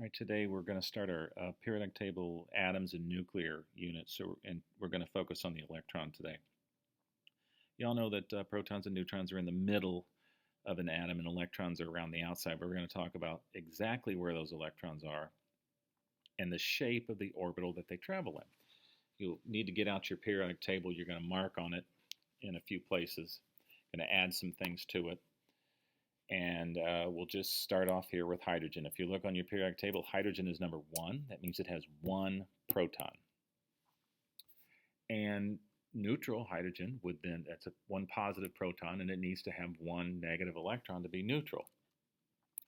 All right, today we're going to start our periodic table atoms and nuclear units, and we're going to focus on the electron today. You all know that protons and neutrons are in the middle of an atom and electrons are around the outside, but we're going to talk about exactly where those electrons are and the shape of the orbital that they travel in. You'll need to get out your periodic table. You're going to mark on it in a few places. Going to add some things to it. And we'll just start off here with hydrogen. If you look on your periodic table, hydrogen is number 1. That means it has 1 proton. And neutral hydrogen would then, that's one positive proton, and it needs to have 1 negative electron to be neutral.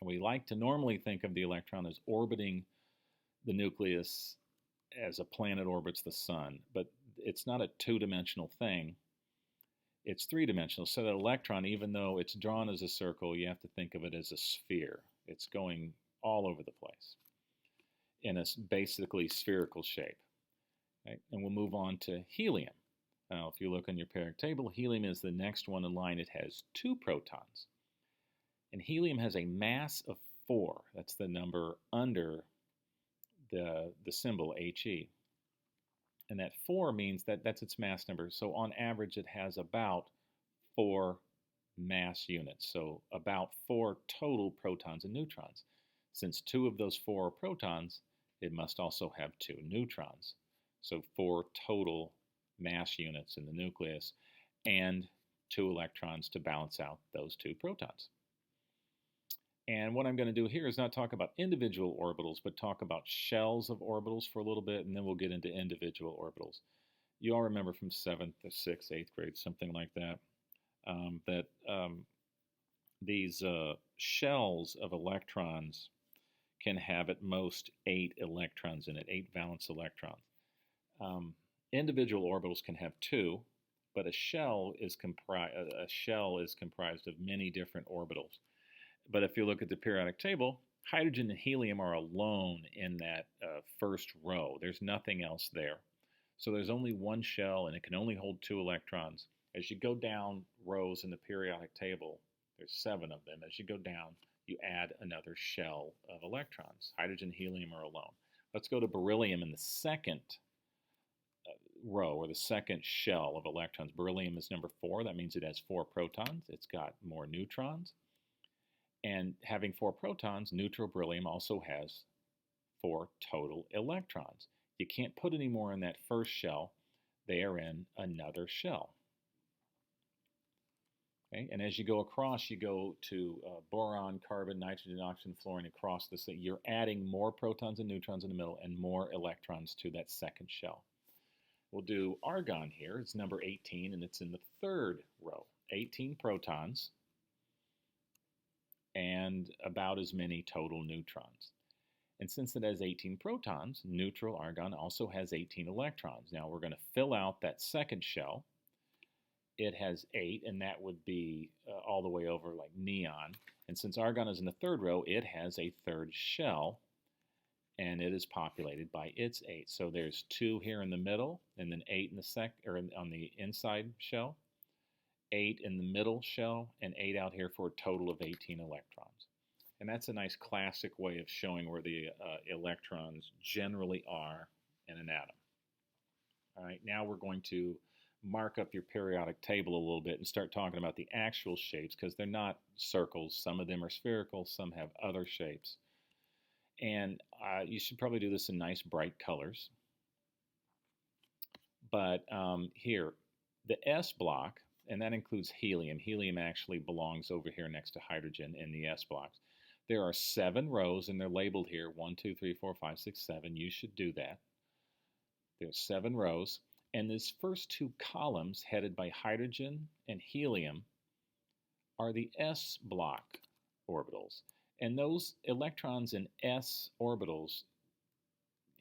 And we like to normally think of the electron as orbiting the nucleus as a planet orbits the sun, but it's not a two-dimensional thing. It's three-dimensional, so that electron, even though it's drawn as a circle, you have to think of it as a sphere. It's going all over the place in a basically spherical shape. Right? And we'll move on to helium. Now, if you look on your periodic table, helium is the next one in line. It has 2 protons. And helium has a mass of 4. That's the number under the symbol He. And that 4 means that that's its mass number. So on average, it has about 4 mass units. So about 4 total protons and neutrons. Since 2 of those 4 are protons, it must also have 2 neutrons. So 4 total mass units in the nucleus and 2 electrons to balance out those 2 protons. And what I'm going to do here is not talk about individual orbitals, but talk about shells of orbitals for a little bit, and then we'll get into individual orbitals. You all remember from 7th to 6th, 8th grade, something like that, these shells of electrons can have at most 8 electrons in it, 8 valence electrons. Individual orbitals can have 2, but a shell is comprised of many different orbitals. But if you look at the periodic table, hydrogen and helium are alone in that first row. There's nothing else there. So there's only one shell, and it can only hold 2 electrons. As you go down rows in the periodic table, there's 7 of them. As you go down, you add another shell of electrons. Hydrogen and helium are alone. Let's go to beryllium in the second row, or the second shell of electrons. Beryllium is number 4. That means it has 4 protons. It's got more neutrons. And having 4 protons, neutral beryllium also has 4 total electrons. You can't put any more in that first shell. They are in another shell. Okay? And as you go across, you go to boron, carbon, nitrogen, oxygen, fluorine, across this thing. You're adding more protons and neutrons in the middle and more electrons to that second shell. We'll do argon here. It's number 18, and it's in the third row. 18 protons and about as many total neutrons. And since it has 18 protons, neutral argon also has 18 electrons. Now we're going to fill out that second shell. It has 8, and that would be all the way over like neon. And since argon is in the third row, it has a third shell, and it is populated by its 8. So there's 2 here in the middle, and then 8 in the on the inside shell. 8 in the middle shell, and 8 out here for a total of 18 electrons. And that's a nice classic way of showing where the electrons generally are in an atom. All right, now we're going to mark up your periodic table a little bit and start talking about the actual shapes, because they're not circles. Some of them are spherical, some have other shapes. And you should probably do this in nice bright colors. But here, the S block, and that includes helium. Helium actually belongs over here next to hydrogen in the S blocks. There are 7 rows, and they're labeled here, 1, 2, 3, 4, 5, 6, 7. You should do that. There's 7 rows, and these first 2 columns, headed by hydrogen and helium, are the S block orbitals. And those electrons in S orbitals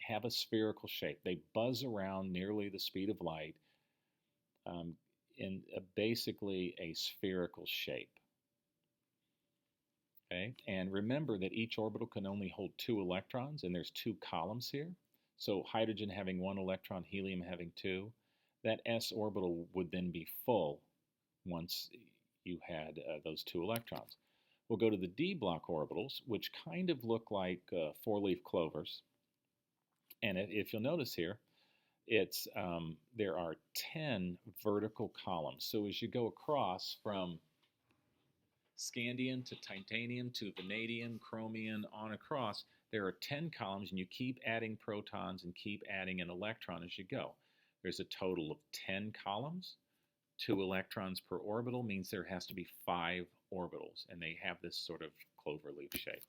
have a spherical shape. They buzz around nearly the speed of light, in basically a spherical shape. Okay, and remember that each orbital can only hold 2 electrons, and there's 2 columns here. So hydrogen having 1 electron, helium having 2. That S orbital would then be full once you had those 2 electrons. We'll go to the D block orbitals, which kind of look like four-leaf clovers. And if you'll notice here, there are 10 vertical columns. So as you go across from scandium to titanium to vanadium, chromium, on across, there are 10 columns, and you keep adding protons and keep adding an electron as you go. There's a total of 10 columns. 2 electrons per orbital means there has to be 5 orbitals, and they have this sort of cloverleaf shape.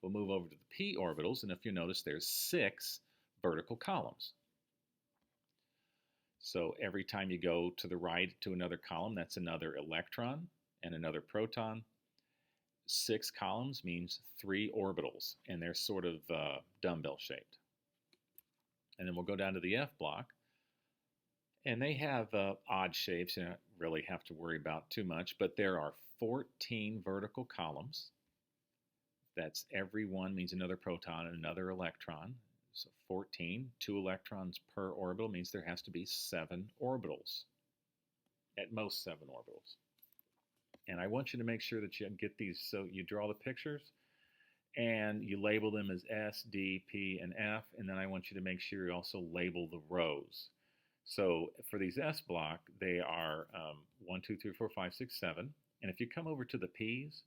We'll move over to the p orbitals, and if you notice, there's 6 vertical columns. So every time you go to the right to another column, that's another electron and another proton. 6 columns means 3 orbitals, and they're sort of dumbbell shaped. And then we'll go down to the F block, and they have odd shapes. You don't really have to worry about too much, but there are 14 vertical columns. That's every one means another proton and another electron. So 14, 2 electrons per orbital means there has to be 7 orbitals, at most 7 orbitals. And I want you to make sure that you get these, so you draw the pictures and you label them as S, D, P, and F, and then I want you to make sure you also label the rows. So for these S block, they are 1, 2, 3, 4, 5, 6, 7. And if you come over to the P's,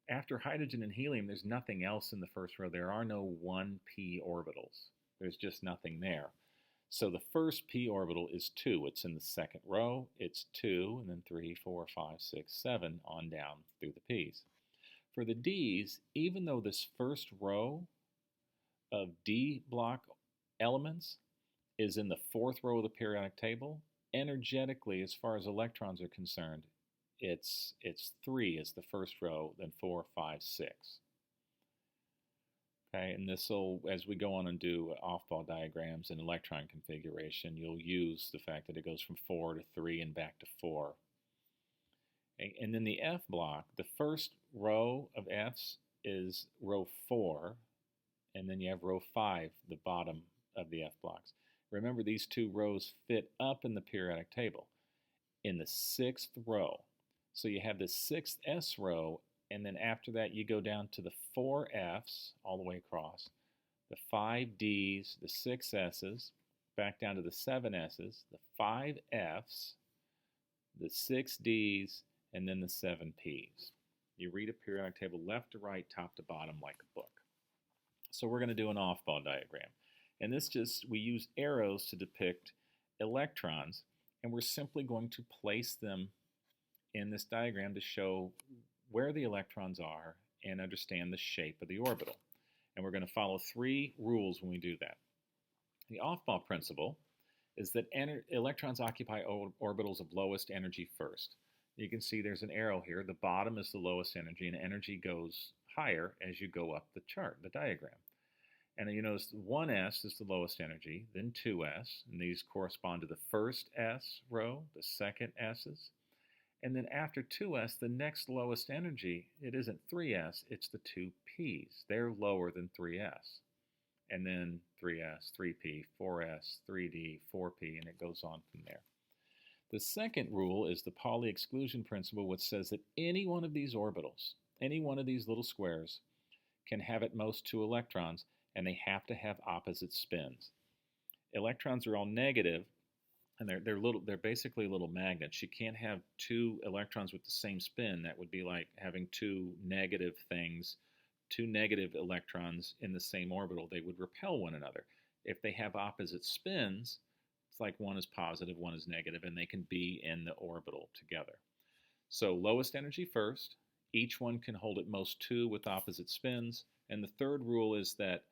after hydrogen and helium, there's nothing else in the first row. There are no 1p orbitals. There's just nothing there. So the first p orbital is 2. It's in the second row. It's 2, and then 3, 4, 5, 6, 7, on down through the p's. For the d's, even though this first row of D block elements is in the 4th row of the periodic table, energetically, as far as electrons are concerned, it's 3 is the first row, then 4, 5, 6. Okay, and this will, as we go on and do off-ball diagrams and electron configuration, you'll use the fact that it goes from 4 to 3 and back to 4. And then the F block, the first row of F's is row 4, and then you have row 5, the bottom of the F blocks. Remember, these 2 rows fit up in the periodic table in the 6th row. So you have the 6th S row, and then after that you go down to the 4 F's all the way across, the 5 D's, the 6 S's, back down to the 7 S's, the 5 F's, the 6 D's, and then the 7 P's. You read a periodic table left to right, top to bottom, like a book. So we're going to do an off-ball diagram. And this we use arrows to depict electrons, and we're simply going to place them in this diagram to show where the electrons are and understand the shape of the orbital. And we're going to follow 3 rules when we do that. The off-ball principle is that electrons occupy orbitals of lowest energy first. You can see there's an arrow here. The bottom is the lowest energy, and energy goes higher as you go up the chart, the diagram. And then you notice 1s is the lowest energy, then 2s, and these correspond to the first s row, the second s's. And then after 2s, the next lowest energy, it isn't 3s, it's the 2p's. They're lower than 3s. And then 3s, 3p, 4s, 3d, 4p, and it goes on from there. The second rule is the Pauli exclusion principle, which says that any one of these orbitals, any one of these little squares, can have at most 2 electrons, and they have to have opposite spins. Electrons are all negative, and they're basically little magnets. You can't have 2 electrons with the same spin. That would be like having 2 negative things, 2 negative electrons in the same orbital. They would repel one another. If they have opposite spins, it's like one is positive, one is negative, and they can be in the orbital together. So lowest energy first. Each one can hold at most 2 with opposite spins. And the third rule is that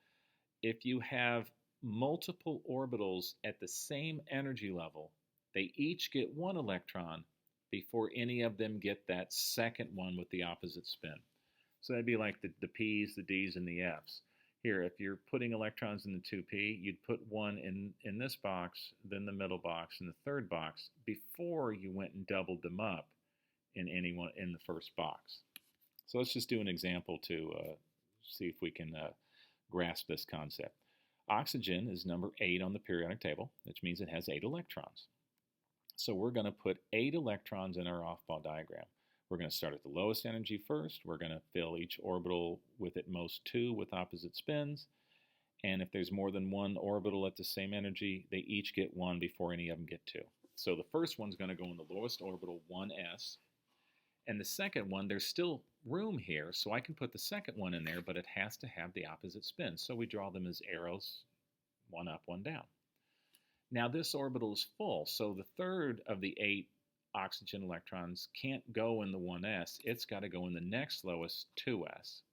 if you have multiple orbitals at the same energy level, they each get 1 electron before any of them get that second one with the opposite spin. So that'd be like the P's, the D's, and the F's. Here, if you're putting electrons in the 2p, you'd put 1 in this box, then the middle box, and the third box before you went and doubled them up in any one in the first box. So let's just do an example to see if we can grasp this concept. Oxygen is number 8 on the periodic table, which means it has 8 electrons. So we're going to put 8 electrons in our off-ball diagram. We're going to start at the lowest energy first. We're going to fill each orbital with at most 2 with opposite spins. And if there's more than one orbital at the same energy, they each get 1 before any of them get 2. So the first one's going to go in the lowest orbital, 1s. And the second one, there's still room here, so I can put the second one in there, but it has to have the opposite spin. So we draw them as arrows, 1 up, 1 down. Now this orbital is full, so the third of the 8 oxygen electrons can't go in the 1s. It's got to go in the next lowest, 2s.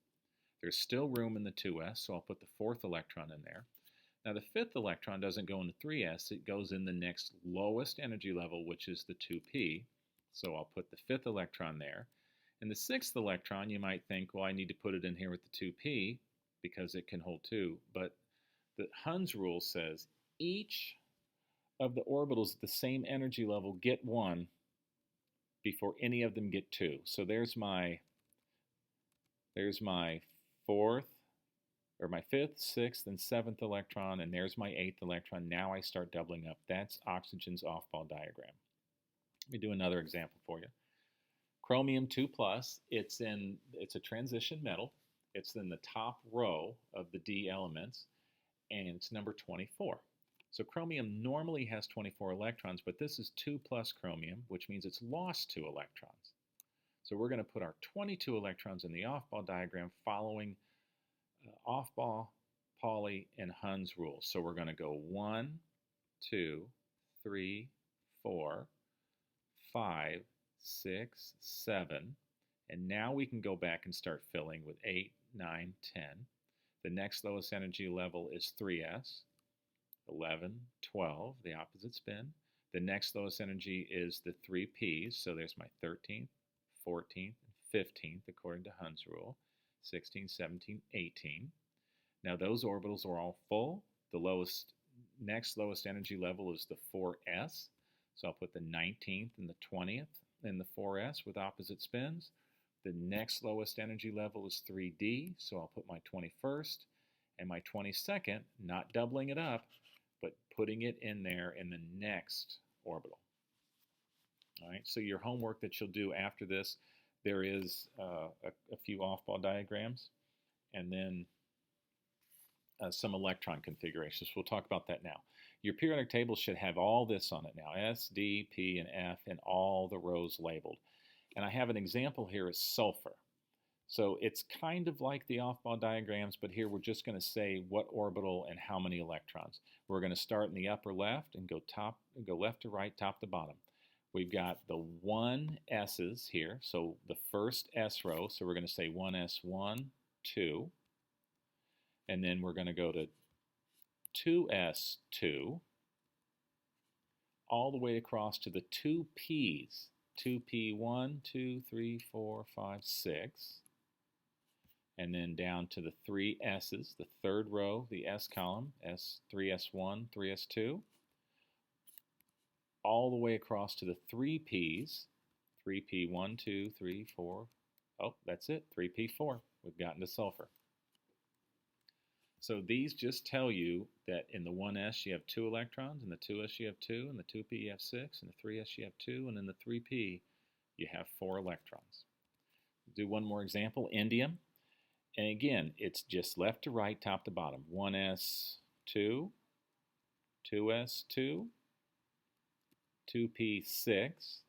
There's still room in the 2s, so I'll put the fourth electron in there. Now the fifth electron doesn't go in the 3s, it goes in the next lowest energy level, which is the 2p. So I'll put the fifth electron there. And the sixth electron, you might think, well, I need to put it in here with the 2p because it can hold 2. But the Hund's rule says each of the orbitals at the same energy level get 1 before any of them get 2. So there's my fourth, or my fifth, sixth, and seventh electron, and there's my 8th electron. Now I start doubling up. That's oxygen's off-ball diagram. Let me do another example for you. Chromium 2+, it's a transition metal. It's in the top row of the D elements, and it's number 24. So chromium normally has 24 electrons, but this is 2+ chromium, which means it's lost 2 electrons. So we're going to put our 22 electrons in the off-ball diagram following off-ball, Pauli, and Hund's rules. So we're going to go 1, 2, 3, 4, 5, 6, 7, and now we can go back and start filling with 8, 9, 10. The next lowest energy level is 3s, 11, 12, the opposite spin. The next lowest energy is the 3p's, so there's my 13th, 14th, and 15th according to Hund's rule, 16, 17, 18. Now those orbitals are all full. The next lowest energy level is the 4s. So I'll put the 19th and the 20th in the 4s with opposite spins. The next lowest energy level is 3d, so I'll put my 21st and my 22nd, not doubling it up, but putting it in there in the next orbital. All right, so your homework that you'll do after this, there is a few off-ball diagrams, and then some electron configurations. We'll talk about that now. Your periodic table should have all this on it now, S, D, P, and F, and all the rows labeled. And I have an example here is sulfur. So it's kind of like the off-ball diagrams, but here we're just going to say what orbital and how many electrons. We're going to start in the upper left and go left to right, top to bottom. We've got the 1s's here, so the first S row, so we're going to say 1s1, 2. And then we're going to go to 2s2, all the way across to the 2p's, 2p1, 2, 3, 4, 5, 6, and then down to the 3s's, the third row, the S column, S3s1, 3s2, all the way across to the 3p's, 3p1, 2, 3, 4, oh, that's it, 3p4. We've gotten to sulfur. So these just tell you that in the 1s you have 2 electrons, in the 2s you have 2, in the 2p you have 6, in the 3s you have 2, and in the 3p you have 4 electrons. Do one more example, indium. And again, it's just left to right, top to bottom. 1s2, 2s2, 2p6,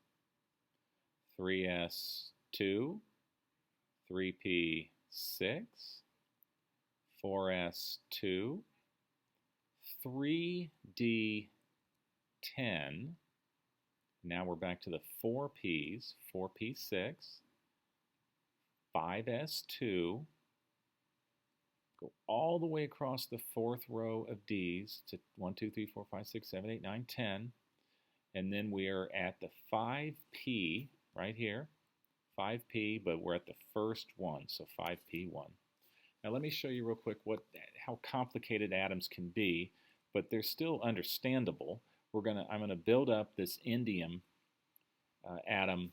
3s2, 3p6, 4s2, 3d10. Now we're back to the 4p's, 4p6, 5s2, go all the way across the fourth row of D's to 1, 2, 3, 4, 5, 6, 7, 8, 9, 10. And then we are at the 5p right here, 5p, but we're at the first one, so 5p1. Now let me show you real quick how complicated atoms can be, but they're still understandable. I'm gonna build up this indium atom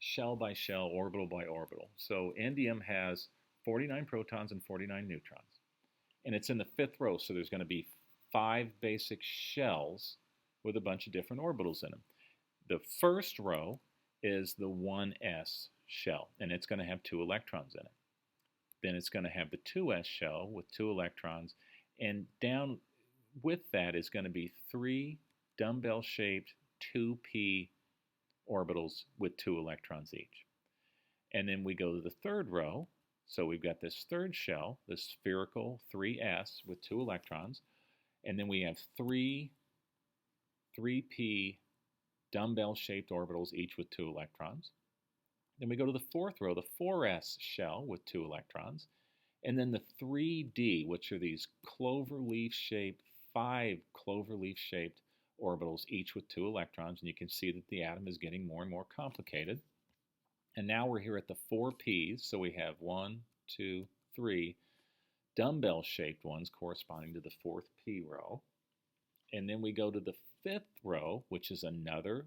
shell by shell, orbital by orbital. So indium has 49 protons and 49 neutrons, and it's in the 5th row. So there's going to be 5 basic shells with a bunch of different orbitals in them. The first row is the 1s shell, and it's going to have 2 electrons in it. Then it's going to have the 2s shell with 2 electrons, and down with that is going to be 3 dumbbell-shaped 2p orbitals with 2 electrons each. And then we go to the third row. So we've got this third shell, this spherical 3s with 2 electrons, and then we have 3 3p dumbbell-shaped orbitals, each with 2 electrons. Then we go to the fourth row, the 4s shell with 2 electrons, and then the 3d, which are these cloverleaf-shaped, 5 cloverleaf-shaped orbitals, each with 2 electrons, and you can see that the atom is getting more and more complicated. And now we're here at the 4p's, so we have 1, 2, 3 dumbbell-shaped ones corresponding to the 4th p row. And then we go to the 5th row, which is another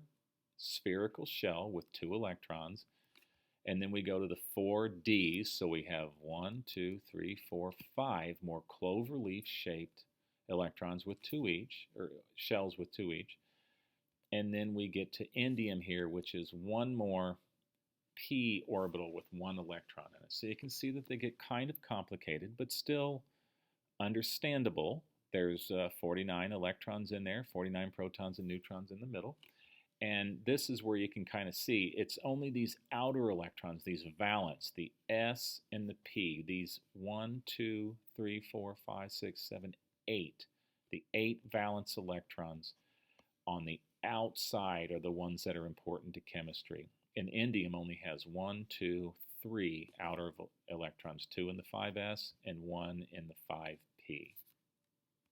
spherical shell with 2 electrons. And then we go to the 4Ds, so we have 1, 2, 3, 4, 5 more cloverleaf-shaped electrons with 2 each, or shells with 2 each. And then we get to indium here, which is one more p orbital with 1 electron in it. So you can see that they get kind of complicated, but still understandable. There's 49 electrons in there, 49 protons and neutrons in the middle. And this is where you can kind of see it's only these outer electrons, these valence, the S and the P, these 1, 2, 3, 4, 5, 6, 7, 8. The 8 valence electrons on the outside are the ones that are important to chemistry. And indium only has 1, 2, 3 outer electrons, 2 in the 5s and 1 in the 5p.